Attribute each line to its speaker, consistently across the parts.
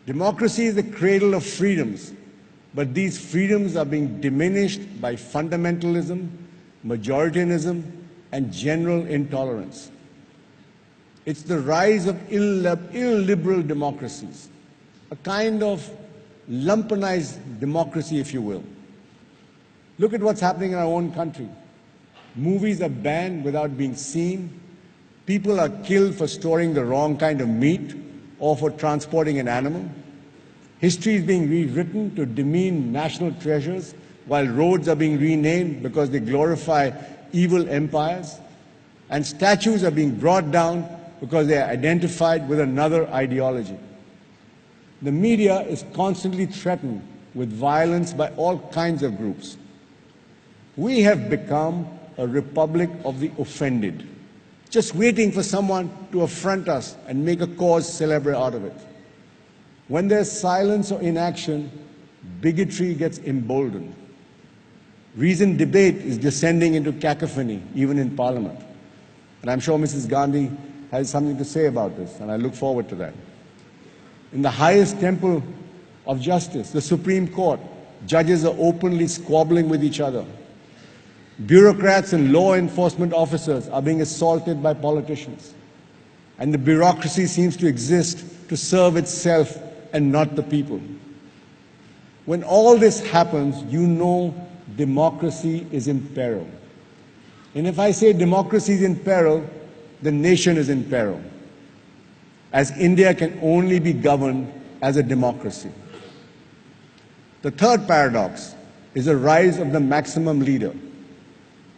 Speaker 1: Democracy is the cradle of freedoms, but these freedoms are being diminished by fundamentalism, majoritarianism, and general intolerance. It's the rise of illiberal democracies, a kind of lumpenized democracy, if you will. Look at what's happening in our own country. Movies are banned without being seen. People are killed for storing the wrong kind of meat or for transporting an animal. History is being rewritten to demean national treasures, while roads are being renamed because they glorify evil empires. And statues are being brought down because they are identified with another ideology. The media is constantly threatened with violence by all kinds of groups. We have become a republic of the offended, just waiting for someone to affront us and make a cause célèbre out of it. When there's silence or inaction, bigotry gets emboldened. Reasoned debate is descending into cacophony, even in Parliament. And I'm sure Mrs. Gandhi has something to say about this, and I look forward to that. In the highest temple of justice, the Supreme Court, judges are openly squabbling with each other. Bureaucrats and law enforcement officers are being assaulted by politicians. And the bureaucracy seems to exist to serve itself and not the people. When all this happens, you know democracy is in peril. And if I say democracy is in peril, the nation is in peril, as India can only be governed as a democracy. The third paradox is the rise of the maximum leader.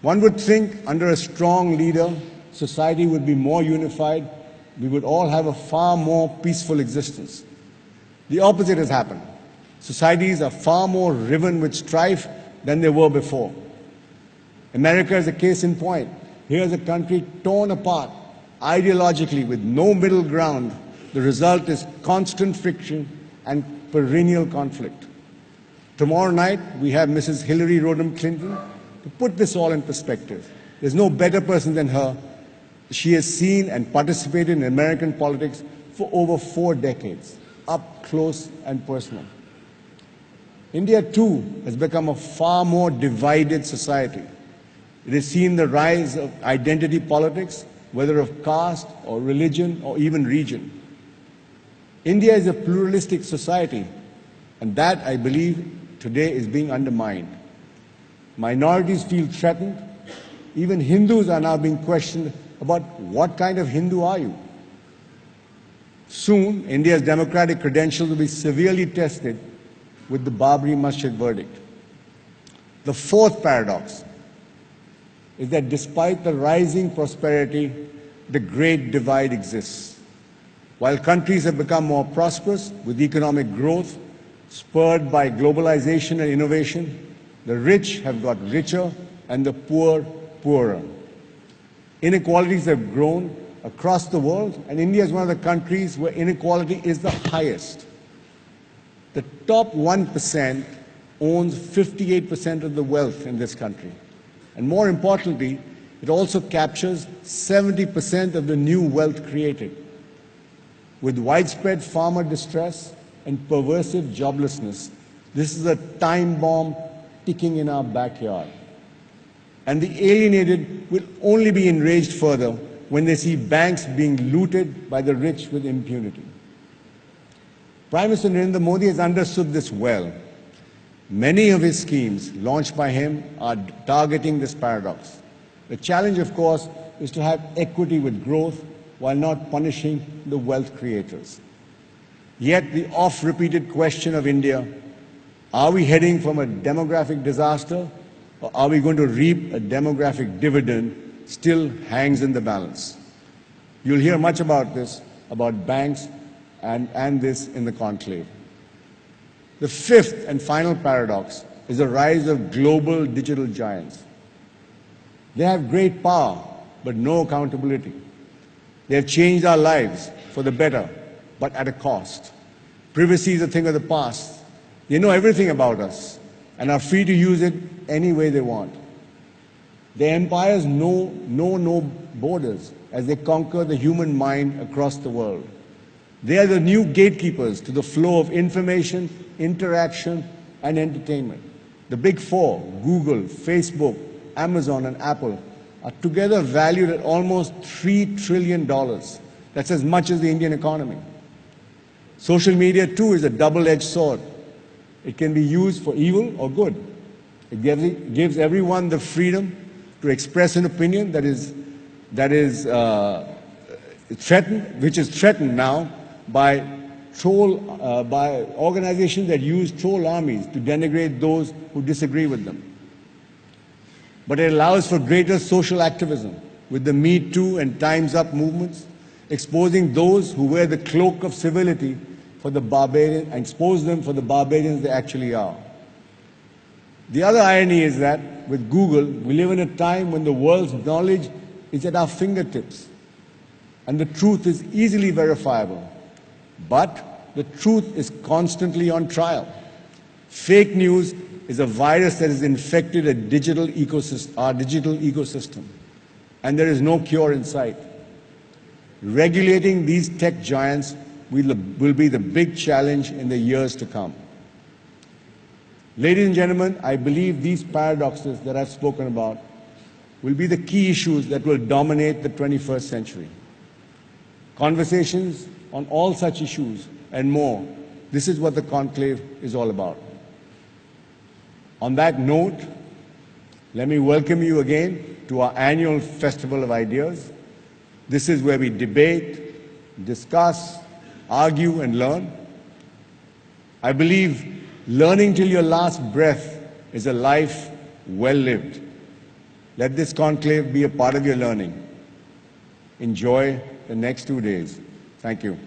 Speaker 1: One would think under a strong leader, society would be more unified, we would all have a far more peaceful existence. The opposite has happened. Societies are far more riven with strife than they were before. America is a case in point. Here's a country torn apart ideologically with no middle ground. The result is constant friction and perennial conflict. Tomorrow night, we have Mrs. Hillary Rodham Clinton. To put this all in perspective, there's no better person than her. She has seen and participated in American politics for over 4 decades, up close and personal. India, too, has become a far more divided society. It has seen the rise of identity politics, whether of caste or religion or even region. India is a pluralistic society, and that, I believe, today is being undermined. Minorities feel threatened. Even Hindus are now being questioned about what kind of Hindu are you? Soon, India's democratic credentials will be severely tested with the Babri Masjid verdict. The fourth paradox is that despite the rising prosperity, the great divide exists. While countries have become more prosperous with economic growth spurred by globalization and innovation, the rich have got richer and the poor poorer. Inequalities have grown across the world, and India is one of the countries where inequality is the highest. The top 1% owns 58% of the wealth in this country. And more importantly, it also captures 70% of the new wealth created. With widespread farmer distress and pervasive joblessness, this is a time bomb ticking in our backyard. And the alienated will only be enraged further when they see banks being looted by the rich with impunity. Prime Minister Narendra Modi has understood this well. Many of his schemes launched by him are targeting this paradox. The challenge, of course, is to have equity with growth while not punishing the wealth creators. Yet the oft-repeated question of India, are we heading from a demographic disaster or are we going to reap a demographic dividend, still hangs in the balance. You'll hear much about this, about banks and this in the conclave. The fifth and final paradox is the rise of global digital giants. They have great power, but no accountability. They have changed our lives for the better, but at a cost. Privacy is a thing of the past. They know everything about us and are free to use it any way they want. Their empires know no borders as they conquer the human mind across the world. They are the new gatekeepers to the flow of information, interaction, and entertainment. The big four, Google, Facebook, Amazon, and Apple, are together valued at almost $3 trillion. That's as much as the Indian economy. Social media, too, is a double-edged sword. It can be used for evil or good. It gives everyone the freedom to express an opinion that is threatened, which is threatened now by organizations that use troll armies to denigrate those who disagree with them. But it allows for greater social activism with the Me Too and Time's Up movements, exposing those who wear the cloak of civility for the barbarian and expose them for the barbarians they actually are. The other irony is that with Google, we live in a time when the world's knowledge is at our fingertips and the truth is easily verifiable. But the truth is constantly on trial. Fake news is a virus that has infected our digital ecosystem, and there is no cure in sight. Regulating these tech giants will be the big challenge in the years to come. Ladies and gentlemen, I believe these paradoxes that I've spoken about will be the key issues that will dominate the 21st century. Conversations on all such issues and more, this is what the conclave is all about. On that note, let me welcome you again to our annual Festival of Ideas. This is where we debate, discuss, argue, and learn. I believe learning till your last breath is a life well lived. Let this conclave be a part of your learning. Enjoy the next 2 days. Thank you.